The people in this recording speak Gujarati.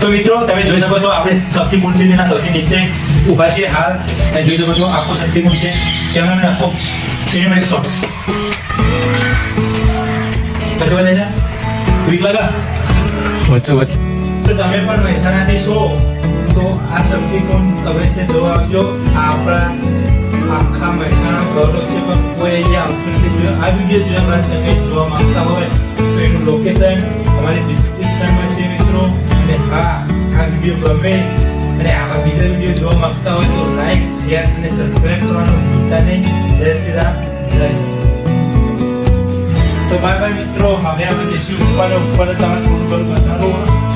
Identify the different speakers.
Speaker 1: તો મિત્રો તમે જોઈ શકો છો આપણે શક્તિકુંડ છે તેના સૌથી નીચે ઊભા છીએ હાલ. તમે જોઈ શકો છો આખો શક્તિકુંડ છે. કેમેરામેન આખો સિનેમેટિક શોટ. પછી બને છે વીક લગા
Speaker 2: વચ્ચે
Speaker 1: તો તમે પણ મહેસાણાથી છો તો આ શક્તિકુંડ અવશ્ય જોવા આવજો. આ આપણા આખા મહેસાણા ગૌરવ છે પણ કોઈ અહીંયા આવતું નથી. આ વિડીયો જોયા બાદ તમે જોવા માંગતા હોય તો એનું લોકેશન અમારી ડિસ્ક્રિપ્શનમાં છે મિત્રો. અને હા, આ વિડીયો ગમે અને આવા બીજા વિડીયો જોવા માંગતા હોય તો લાઈક શેર અને સબસ્ક્રાઇબ કરવાનું ભૂલતા નહીં. જય શ્રી રામ, જય હિન્દ. તો બાય બાય મિત્રો. હવે આપણે જઈશું ઉપર તમને થોડું બતાવું.